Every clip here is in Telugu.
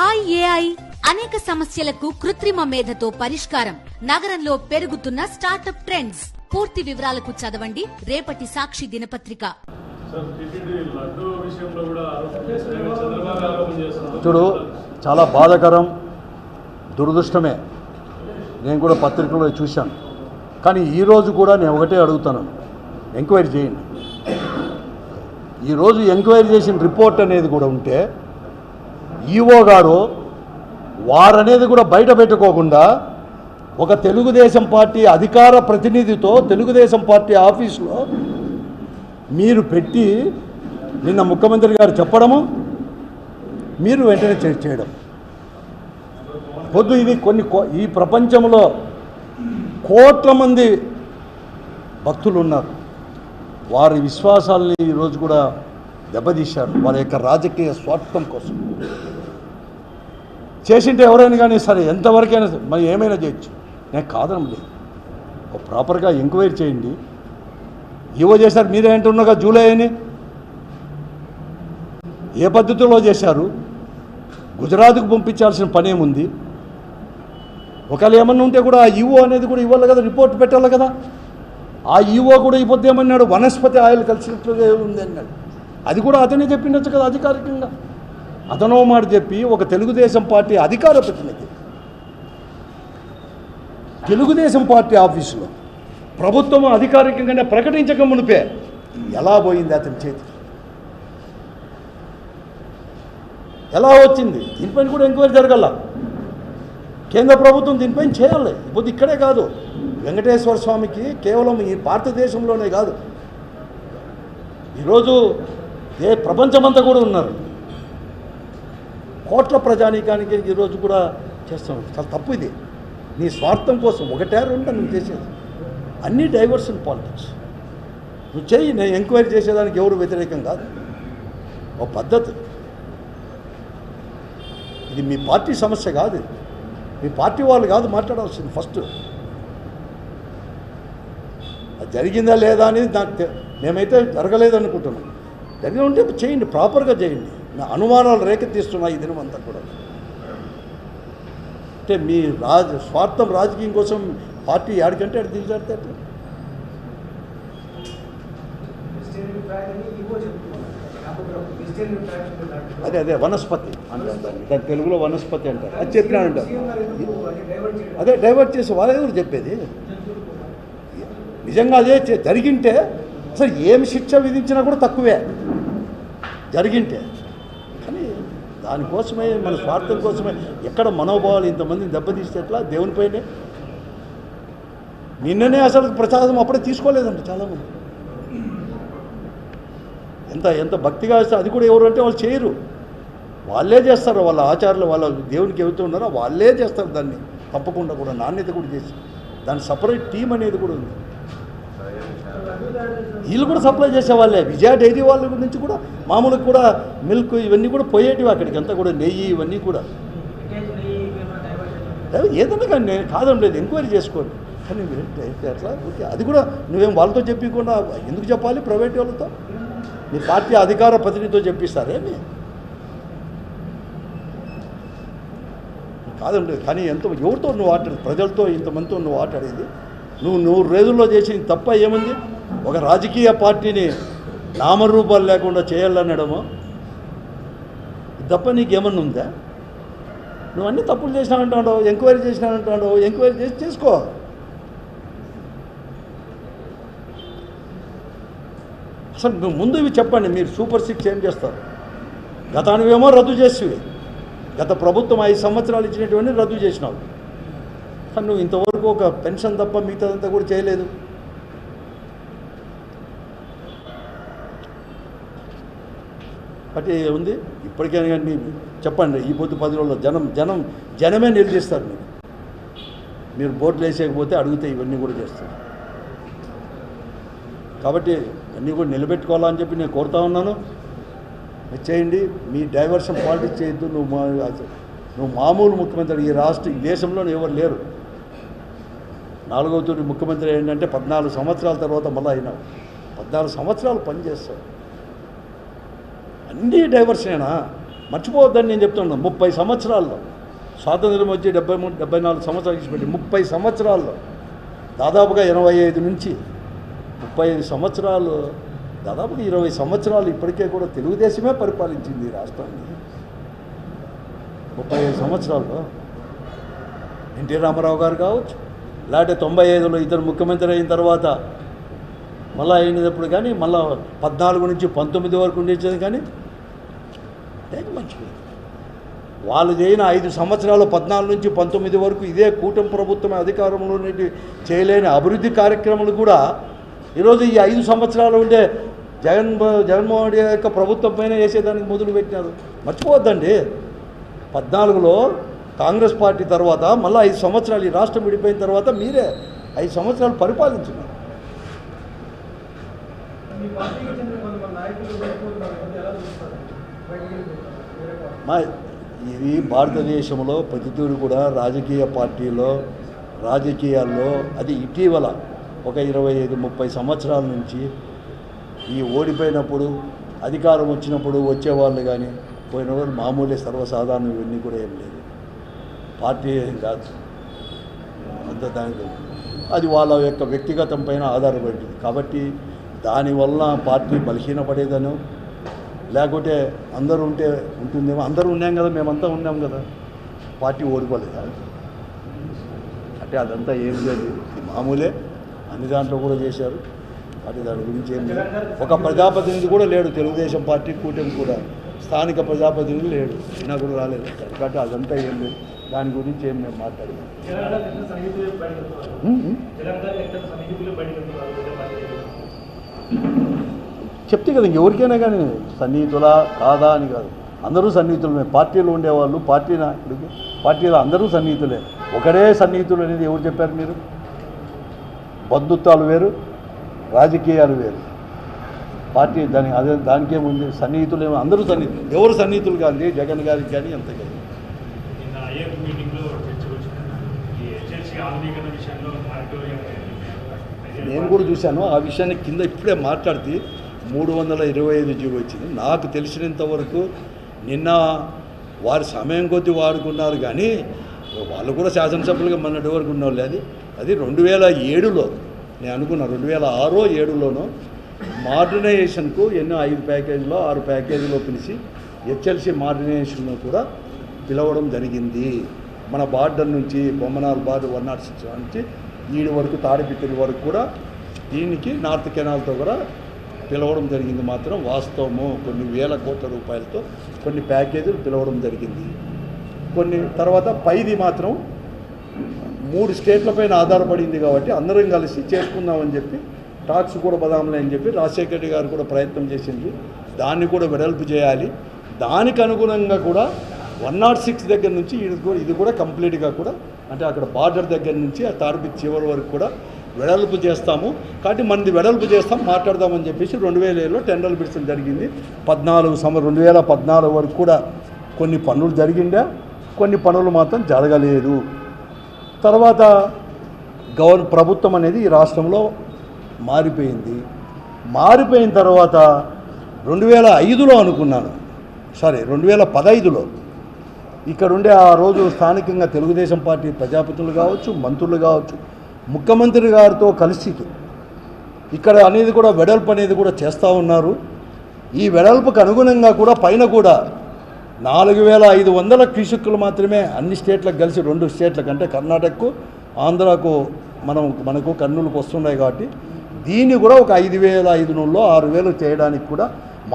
హాయ్ ఏఐ అనేక సమస్యలకు కృత్రిమ మేధతో పరిష్కారం. నగరంలో పెరుగుతున్న స్టార్టప్ ట్రెండ్స్. పూర్తి వివరాలకు చదవండి రేపటి సాక్షి దినపత్రిక. చూడు, చాలా బాధాకరం, దురదృష్టమే. నేను కూడా పత్రికలో చూశాను. కానీ ఈరోజు కూడా నేను ఒకటే అడుగుతాను, ఎంక్వైరీ చేయండి. ఈరోజు ఎంక్వైరీ చేసిన రిపోర్ట్ అనేది కూడా ఉంటే ఈఓ గారు వారనేది కూడా బయట పెట్టుకోకుండా ఒక తెలుగుదేశం పార్టీ అధికార ప్రతినిధితో తెలుగుదేశం పార్టీ ఆఫీసులో మీరు పెట్టి నిన్న ముఖ్యమంత్రి గారు చెప్పడము, మీరు వెంటనే చేయడం. పొద్దు ఇది ఈ ప్రపంచంలో కోట్ల మంది భక్తులు ఉన్నారు. వారి విశ్వాసాలని ఈరోజు కూడా దెబ్బతీశారు వారి యొక్క రాజకీయ స్వార్థం కోసం. చేసింటే ఎవరైనా కానీ సరే, ఎంతవరకైనా మరి ఏమైనా చేయొచ్చు, నేను కాదనం లేదు. ప్రాపర్గా ఎంక్వైరీ చేయండి. ఏవో చేశారు, మీరే అంటున్నాగా జూలై అని ఏ పద్ధతిలో చేశారు? గుజరాత్కు పంపించాల్సిన పనేముంది? ఒకవేళ ఏమన్నా ఉంటే కూడా ఆ ఈవో అనేది కూడా ఇవ్వాలి కదా, రిపోర్ట్ పెట్టాలి కదా. ఆ ఈవో కూడా ఈ పొద్దు ఏమన్నాడు, వనస్పతి ఆయిల్ కలిసినట్లుగా ఉంది అన్నాడు. అది కూడా అతనే చెప్పిండొచ్చు కదా అధికారికంగా. అతనో మాట చెప్పి ఒక తెలుగుదేశం పార్టీ అధికార ప్రతినిధి తెలుగుదేశం పార్టీ ఆఫీసులో ప్రభుత్వం అధికారికంగానే ప్రకటించక మునిపే ఎలా పోయింది అతని చేతికి, ఎలా వచ్చింది? దీనిపైన కూడా ఎంక్వైరీ జరగాల. కేంద్ర ప్రభుత్వం దీనిపైన చేయాలి. ఇప్పుడు ఇక్కడే కాదు, వెంకటేశ్వర స్వామికి కేవలం ఈ భారతదేశంలోనే కాదు, ఈరోజు ప్రపంచమంతా కూడా ఉన్నారు. కోట్ల ప్రజానీకానికి ఈరోజు కూడా చేస్తాం. చాలా తప్పు ఇది. నీ స్వార్థం కోసం ఒకటే రెండా నువ్వు చేసేది. అన్నీ డైవర్షన్ పాలిటిక్స్. నువ్వు చెయ్యి, నేను ఎంక్వైరీ చేసేదానికి ఎవరు వ్యతిరేకం కాదు. ఒక పద్ధతి. ఇది మీ పార్టీ సమస్య కాదు, మీ పార్టీ వాళ్ళు కాదు మాట్లాడాల్సింది. ఫస్ట్ అది జరిగిందా లేదా అనేది నాకు మేమైతే జరగలేదు అనుకుంటున్నాం. జరిగి ఉంటే చేయండి, ప్రాపర్గా చేయండి. నా అనుమానాలు రేకెత్తిస్తున్నాయి ఈ దినం అంతా కూడా. అంటే మీ స్వార్థం రాజకీయం కోసం పార్టీ యాడికంటే అటు దిగజారితే అట్లా. అదే వనస్పతి అంటారు దాన్ని తెలుగులో వనస్పతి అంటారు. అది చెప్పినాడంటారు. అదే డైవర్ట్ చేసి వాళ్ళే ఎవరు చెప్పేది. నిజంగా అదే జరిగింటే అసలు ఏమి శిక్ష విధించినా కూడా తక్కువే జరిగింటే. కానీ దానికోసమే, మన స్వార్థం కోసమే ఎక్కడ మనోభావాలు ఇంతమందిని దెబ్బతీస్తే ఎట్లా? దేవునిపైనే. నిన్ననే అసలు ప్రసాదం అప్పుడే తీసుకోలేదంట చాలామంది. ఎంత భక్తిగా వేస్తే అది కూడా ఎవరు అంటే వాళ్ళు చేయరు, వాళ్ళే చేస్తారు. వాళ్ళ ఆచారాలు వాళ్ళ దేవునికి ఎవరితో ఉన్నారో వాళ్ళే చేస్తారు దాన్ని. తప్పకుండా కూడా నాణ్యత కూడా చేసి దాని సపరేట్ టీం అనేది కూడా ఉంది. వీళ్ళు కూడా సప్లై చేసేవాళ్ళే. విజయ డైరీ వాళ్ళ నుంచి కూడా మామూలుగా కూడా మిల్క్ ఇవన్నీ కూడా పోయేటివి అక్కడికి, అంతా కూడా నెయ్యి ఇవన్నీ కూడా. ఏదన్నా కానీ నేను కాదం లేదు, ఎంక్వైరీ చేసుకోండి. కానీ అట్లా ఓకే, అది కూడా నువ్వేం వాళ్ళతో చెప్పకుండా ఎందుకు చెప్పాలి? ప్రైవేట్ వాళ్ళతో నీ పార్టీ అధికార ప్రతినిధితో చెప్పిస్తారేమి? కాదం లేదు. కానీ ఎవరితో నువ్వు ఆటాడేది? ప్రజలతో ఇంతమందితో నువ్వు ఆటాడేది. నువ్వు 100 రోజుల్లో చేసిన తప్ప ఏముంది? ఒక రాజకీయ పార్టీని నామరూపాలు లేకుండా చేయాలనడము తప్ప నీకేమన్నా ఉందా? నువ్వు అన్నీ తప్పులు చేసినావంటావు, ఎంక్వైరీ చేసినావంటావు. ఎంక్వైరీ చేసి చేసుకో. అసలు నువ్వు ముందు ఇవి చెప్పండి. మీరు సూపర్ 6 ఏం చేస్తారు? గతానివేమో రద్దు చేసేవి. గత ప్రభుత్వం 5 సంవత్సరాలు ఇచ్చినటువంటి రద్దు చేసినావు. కానీ నువ్వు ఇంతవరకు ఒక పెన్షన్ తప్ప మిగతాదంతా కూడా చేయలేదు. బట్టి ఉంది. ఇప్పటికైనా కానీ చెప్పండి, ఈ పొద్దు 10 రోజుల్లో జనమే నిలదీస్తారు. మీరు బోర్డులు వేసేయకపోతే అడిగితే ఇవన్నీ కూడా చేస్తారు. కాబట్టి అన్నీ కూడా నిలబెట్టుకోవాలని చెప్పి నేను కోరుతా ఉన్నాను. చేయండి. మీ డైవర్షన్ పాలిటిక్స్ చేయొద్దు. నువ్వు మామూలు ముఖ్యమంత్రి ఈ దేశంలోనే ఎవరు లేరు. 4వ తూరి ముఖ్యమంత్రి ఏంటంటే 14 సంవత్సరాల తర్వాత మళ్ళీ అయినావు. 14 సంవత్సరాలు పనిచేస్తావు. అన్నీ డైవర్షనేనా? మర్చిపోవద్దని నేను చెప్తున్నాను. 30 సంవత్సరాల్లో స్వాతంత్రం వచ్చి 73-74 సంవత్సరాలు ఇచ్చిపెట్టి 30 సంవత్సరాల్లో దాదాపుగా 85 నుంచి 35 సంవత్సరాలు, దాదాపుగా 20 సంవత్సరాలు ఇప్పటికే కూడా తెలుగుదేశమే పరిపాలించింది ఈ రాష్ట్రాన్ని. 35 సంవత్సరాల్లో ఎన్టీ రామారావు గారు కావచ్చు, లేకపోతే 95లో ఇతను ముఖ్యమంత్రి అయిన తర్వాత మళ్ళీ అయినప్పుడు కానీ మళ్ళీ 14 నుంచి 19 వరకు ఉండేది కానీ మంచిది. వాళ్ళు చేయని 5 సంవత్సరాలు 14 నుంచి 19 వరకు ఇదే కూటమి ప్రభుత్వం అధికారంలో చేయలేని అభివృద్ధి కార్యక్రమాలు కూడా ఈరోజు ఈ 5 సంవత్సరాలు ఉండే జగన్మోహన్ రెడ్డి యొక్క ప్రభుత్వం పైన వేసేదానికి మొదలుపెట్టినారు. మర్చిపోవద్దండి. 14లో కాంగ్రెస్ పార్టీ తర్వాత మళ్ళీ 5 సంవత్సరాలు ఈ రాష్ట్రం విడిపోయిన తర్వాత మీరే 5 సంవత్సరాలు పరిపాలించినారు. ఇది భారతదేశంలో ప్రతిదూరు కూడా రాజకీయ పార్టీలో రాజకీయాల్లో అది ఇటీవల ఒక 25-30 సంవత్సరాల నుంచి ఈ ఓడిపోయినప్పుడు అధికారం వచ్చినప్పుడు వచ్చేవాళ్ళు కానీ పోయిన వాళ్ళు మామూలే, సర్వసాధారణ, ఇవన్నీ కూడా ఏం లేదు. పార్టీ ఏం కాదు అంత, దానికి అది వాళ్ళ యొక్క వ్యక్తిగతం పైన ఆధారపడింది. కాబట్టి దానివల్ల పార్టీ బలహీనపడేదనో లేకుంటే అందరూ ఉంటే ఉంటుందేమో. అందరూ ఉన్నాం కదా, మేమంతా ఉన్నాం కదా, పార్టీ ఓడిపోలేదా అంటే అదంతా ఏం లేదు, మామూలే. అన్ని దాంట్లో కూడా చేశారు. అది దాని గురించి ఏం లేదు. ఒక ప్రజాప్రతినిధి కూడా లేడు తెలుగుదేశం పార్టీ కూటమి కూడా, స్థానిక ప్రజాప్రతినిధి లేడు, అయినా కూడా రాలేదు. కాబట్టి అదంతా ఏం లేదు, దాని గురించి ఏం మేము మాట్లాడలేదు. చెప్తే కదా ఎవరికైనా కానీ సన్నిహితులా కాదా అని కాదు, అందరూ సన్నిహితులమే. పార్టీలో ఉండేవాళ్ళు, పార్టీ నాయకుడికి పార్టీలో అందరూ సన్నిహితులే. ఒకడే సన్నిహితులు అనేది ఎవరు చెప్పారు మీరు? బంధుత్వాలు వేరు, రాజకీయాలు వేరు. పార్టీ దానికేముంది, సన్నిహితులు ఏమో అందరూ సన్నిహితులు. ఎవరు సన్నిహితులు కానీ జగన్ గారికి కానీ అంత కదా. నేను కూడా చూశాను ఆ విషయాన్ని. కింద ఇప్పుడే మాట్లాడితే 325 జీవో వచ్చింది. నాకు తెలిసినంత వరకు నిన్న వారి సమయం కొద్దీ వాడుకున్నారు కానీ వాళ్ళు కూడా శాసనసభ్యులుగా మొన్నటి వరకు ఉన్న వాళ్ళు. అది 2007లో నేను అనుకున్నా, 2006-07లోనో మోడర్నైజేషన్కు ఎన్నో 5 ప్యాకేజీలో 6 ప్యాకేజీలో పిలిచి హెచ్ఎల్సీ మోడర్నైజేషన్లో కూడా పిలవడం జరిగింది. మన బార్డర్ నుంచి బొమ్మనాల్ బార్డర్ 106 నుంచి ఈడు వరకు తాడిపిత్తుల వరకు కూడా దీనికి నార్త్ కెనాల్తో కూడా పిలవడం జరిగింది. మాత్రం వాస్తవము. కొన్ని వేల కోట్ల రూపాయలతో కొన్ని ప్యాకేజీలు పిలవడం జరిగింది. కొన్ని తర్వాత పైది మాత్రం 3 స్టేట్లపైన ఆధారపడింది కాబట్టి అందరం కలిసి చేసుకుందామని చెప్పి టాక్స్ కూడా బదాంలే అని చెప్పి రాజశేఖర రెడ్డి గారు కూడా ప్రయత్నం చేసింది. దాన్ని కూడా వెడల్పు చేయాలి. దానికి అనుగుణంగా కూడా 106 దగ్గర నుంచి ఇది కూడా కంప్లీట్గా కూడా అంటే అక్కడ బార్డర్ దగ్గర నుంచి ఆ తాడిపిత్తి చివరి వరకు కూడా వెడల్పు చేస్తాము. కాబట్టి మనది వెడల్పు చేస్తాం, మాట్లాడదామని చెప్పేసి 2007లో టెండర్లు పిలిచడం జరిగింది. 2014 వరకు కూడా కొన్ని పనులు జరిగిందా, కొన్ని పనులు మాత్రం జరగలేదు. తర్వాత ప్రభుత్వం అనేది ఈ రాష్ట్రంలో మారిపోయింది. మారిపోయిన తర్వాత 2005లో అనుకున్నాను, 2015లో ఇక్కడ ఉండే ఆ రోజు స్థానికంగా తెలుగుదేశం పార్టీ ప్రజాప్రతినిధులు కావచ్చు, మంత్రులు కావచ్చు, ముఖ్యమంత్రి గారితో కలిసి ఇక్కడ అనేది కూడా వెడల్పు అనేది కూడా చేస్తూ ఉన్నారు. ఈ వెడల్పుకు అనుగుణంగా కూడా పైన కూడా 4500 క్యూసెక్కులు మాత్రమే అన్ని స్టేట్లకు కలిసి 2 స్టేట్లకు అంటే కర్ణాటకకు ఆంధ్రాకు మనకు కర్నూలుకు వస్తున్నాయి. కాబట్టి దీన్ని కూడా ఒక 5500లో 6000 చేయడానికి కూడా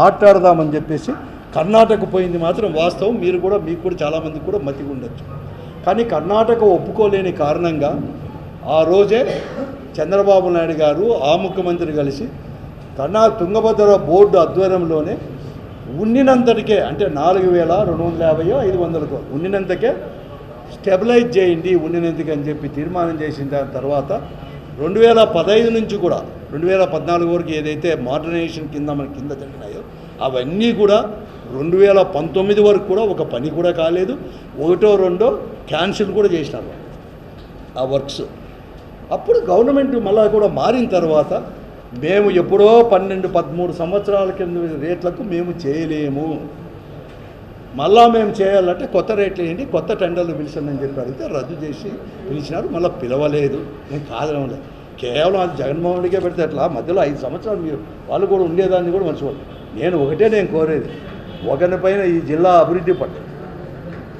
మాట్లాడదామని చెప్పేసి కర్ణాటక పోయింది మాత్రం వాస్తవం. మీకు కూడా చాలామందికి కూడా మతిగా ఉండొచ్చు. కానీ కర్ణాటక ఒప్పుకోలేని కారణంగా ఆ రోజే చంద్రబాబు నాయుడు గారు ఆ ముఖ్యమంత్రి కలిసి తుంగభద్ర బోర్డు ఆధ్వర్యంలోనే ఉండినంతటికే అంటే 4250-500 ఉండినంతకే స్టెబిలైజ్ చేయండి ఉండినందుకు అని చెప్పి తీర్మానం చేసిన దాని తర్వాత 2015 నుంచి కూడా 2014 వరకు ఏదైతే మోడర్నైజేషన్ కింద జరిగినాయో అవన్నీ కూడా 2019 వరకు కూడా ఒక పని కూడా కాలేదు. 1-2 క్యాన్సిల్ కూడా చేసినారు ఆ వర్క్స్. అప్పుడు గవర్నమెంట్ మళ్ళా కూడా మారిన తర్వాత మేము ఎప్పుడో 12-13 సంవత్సరాల కింద రేట్లకు మేము చేయలేము, మళ్ళా మేము చేయాలంటే కొత్త రేట్లు వేయండి, కొత్త టెండర్లు పిలిచండి అని చెప్పి అడిగితే రద్దు చేసి పిలిచినారు. మళ్ళీ పిలవలేదు. నేను కాదనలేదు. కేవలం అది జగన్మోహన్ రెడ్డికే పెడితే అట్లా మధ్యలో 5 సంవత్సరాలు మీరు వాళ్ళు కూడా ఉండేదాన్ని కూడా మర్చిపోదు. నేను కోరేది ఒకరిపైన ఈ జిల్లా అభివృద్ధి పట్ల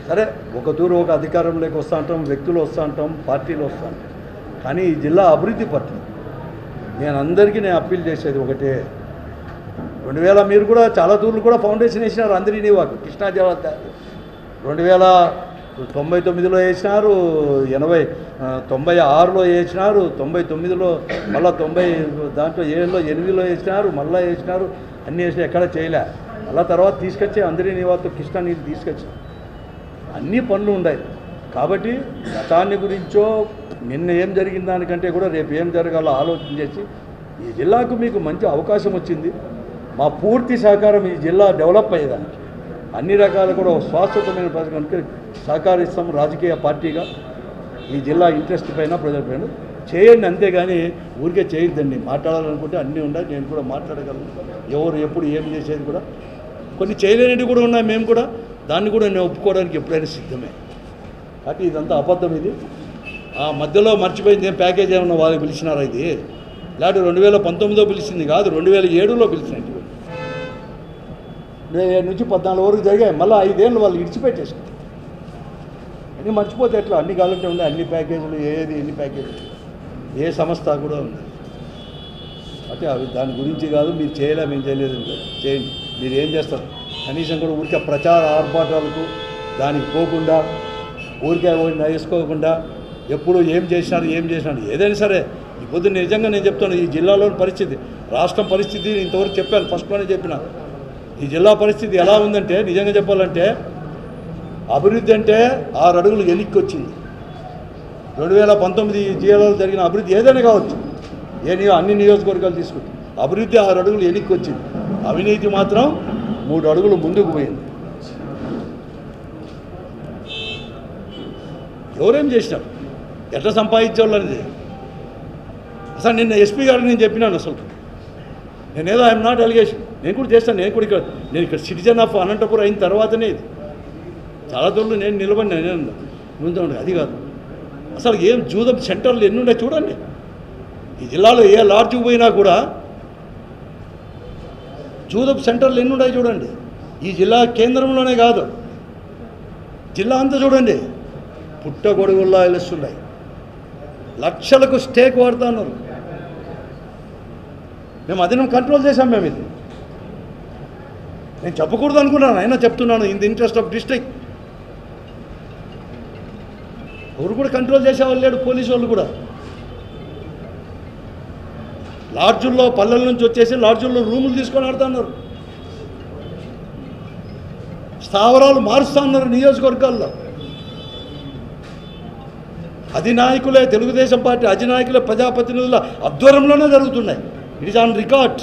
సరే ఒక తూరు ఒక అధికారంలోకి వస్తూ ఉంటాం, వ్యక్తులు వస్తూ ఉంటాం, పార్టీలు వస్తూ ఉంటాం, కానీ ఈ జిల్లా అభివృద్ధి పట్ల నేను అప్పీల్ చేసేది ఒకటే. 2000 మీరు కూడా చాలా తూర్లు కూడా ఫౌండేషన్ వేసినారు అందరినీ వాకు కృష్ణా జలాశ 1999లో వేసినారు, 96లో వేసినారు, 99లో మళ్ళీ 90 దాంట్లో 7లో 8లో వేసినారు, మళ్ళీ వేసినారు, అన్నీ వేసిన ఎక్కడ చేయలే. మళ్ళీ తర్వాత తీసుకొచ్చి అందరినీ వాకు కృష్ణా నీళ్ళు తీసుకొచ్చి అన్ని పనులు ఉన్నాయి. కాబట్టి గతాన్ని గురించో నిన్న ఏం జరిగిన దానికంటే కూడా రేపు ఏం జరగాలో ఆలోచన చేసి ఈ జిల్లాకు మీకు మంచి అవకాశం వచ్చింది. మా పూర్తి సహకారం ఈ జిల్లా డెవలప్ అయ్యేదానికి అన్ని రకాలు కూడా శాశ్వతమైన పథకానికి సహకరిస్తాం. రాజకీయ పార్టీగా ఈ జిల్లా ఇంట్రెస్ట్ పైన ప్రజల పైన చేయండి, అంతేగాని ఊరికే చేయొద్దండి. మాట్లాడాలనుకుంటే అన్నీ ఉన్నాయి, నేను కూడా మాట్లాడగలను. ఎవరు ఎప్పుడు ఏం చేసేది కూడా కొన్ని చేయలేనివి కూడా ఉన్నాయి. మేము కూడా దాన్ని కూడా నేను ఒప్పుకోవడానికి ఎప్పుడైనా సిద్ధమే. కాబట్టి ఇదంతా అబద్ధం. ఇది ఆ మధ్యలో మర్చిపోయింది. ఏం ప్యాకేజ్ ఏమన్నా వాళ్ళు పిలిచినారా? ఇది లేకపోతే 2019లో పిలిచింది కాదు, 2007లో పిలిచినట్టు. 2007 నుంచి 14 వరకు జరిగాయి. మళ్ళీ 5 ఏళ్ళు వాళ్ళు ఇడిచిపెట్టేసారు. అన్నీ మర్చిపోతే ఎట్లా? అన్ని కావాలంటే ఉన్నాయి, అన్ని ప్యాకేజీలు, ఎన్ని ప్యాకేజీలు, ఏ సంస్థ కూడా ఉంది. అంటే అవి దాని గురించి కాదు. మీరు చేయలే, మేము చేయలేదు అంటే చేయండి. మీరు ఏం చేస్తారు? కనీసం కూడా ఊరికే ప్రచార ఆర్భాటాలకు దానికి పోకుండా, ఊరికే వేసుకోకుండా ఎప్పుడు ఏం చేసినారు ఏదైనా సరే. ఈ పొద్దు నిజంగా నేను చెప్తాను, ఈ జిల్లాలోని పరిస్థితి, రాష్ట్రం పరిస్థితి ఇంతవరకు చెప్పాను, ఫస్ట్లోనే చెప్పిన. ఈ జిల్లా పరిస్థితి ఎలా ఉందంటే నిజంగా చెప్పాలంటే అభివృద్ధి అంటే 6 అడుగులు వెనక్కి వచ్చింది. 2019 జిల్లాలో జరిగిన అభివృద్ధి ఏదైనా కావచ్చు, అన్ని నియోజకవర్గాలు తీసుకుంటే అభివృద్ధి 6 అడుగులు వెనక్కి వచ్చింది. అవినీతి మాత్రం 3 అడుగులు ముందుకు పోయింది. ఎవరేం చేసినారు, ఎట్లా సంపాదించేవాళ్ళనేది అసలు నిన్న ఎస్పీ గారికి నేను చెప్పినాను. అసలు నేనేదో ఐఎమ్ నాట్ అలిగేషన్, నేను కూడా చేస్తాను. నేను ఇక్కడ సిటిజన్ ఆఫ్ అనంతపురం అయిన తర్వాతనే ఇది చాలా దూరంలో నేను నిలబడినా. నేను ముందు అది కాదు, అసలు ఏం జూదం సెంటర్లు ఎన్ని ఉన్నాయి చూడండి. ఈ జిల్లాలో ఏ లాడ్జ్కి పోయినా కూడా జూదం సెంటర్లు ఎన్ని ఉన్నాయి చూడండి. ఈ జిల్లా కేంద్రంలోనే కాదు, జిల్లా అంతా చూడండి. పుట్టగొడుగుల్లా వెలుస్తున్నాయి. లక్షలకు స్టేక్ వాడుతున్నారు. మేము అది కంట్రోల్ చేశాం. మేము ఇది నేను చెప్పకూడదు అనుకున్నాను, అయినా చెప్తున్నాను. In the interest of district ఎవరు కూడా కంట్రోల్ చేసేవాళ్ళు లేడు. పోలీసు వాళ్ళు కూడా లాడ్జుల్లో పల్లెల నుంచి వచ్చేసి లాడ్జుల్లో రూములు తీసుకొని ఆడుతున్నారు. స్థావరాలు మారుస్తూ ఉన్నారు నియోజకవర్గాల్లో. అధినాయకులే, తెలుగుదేశం పార్టీ అధినాయకులే ప్రజాప్రతినిధుల ఆధ్వర్యంలోనే జరుగుతున్నాయి. It is on record.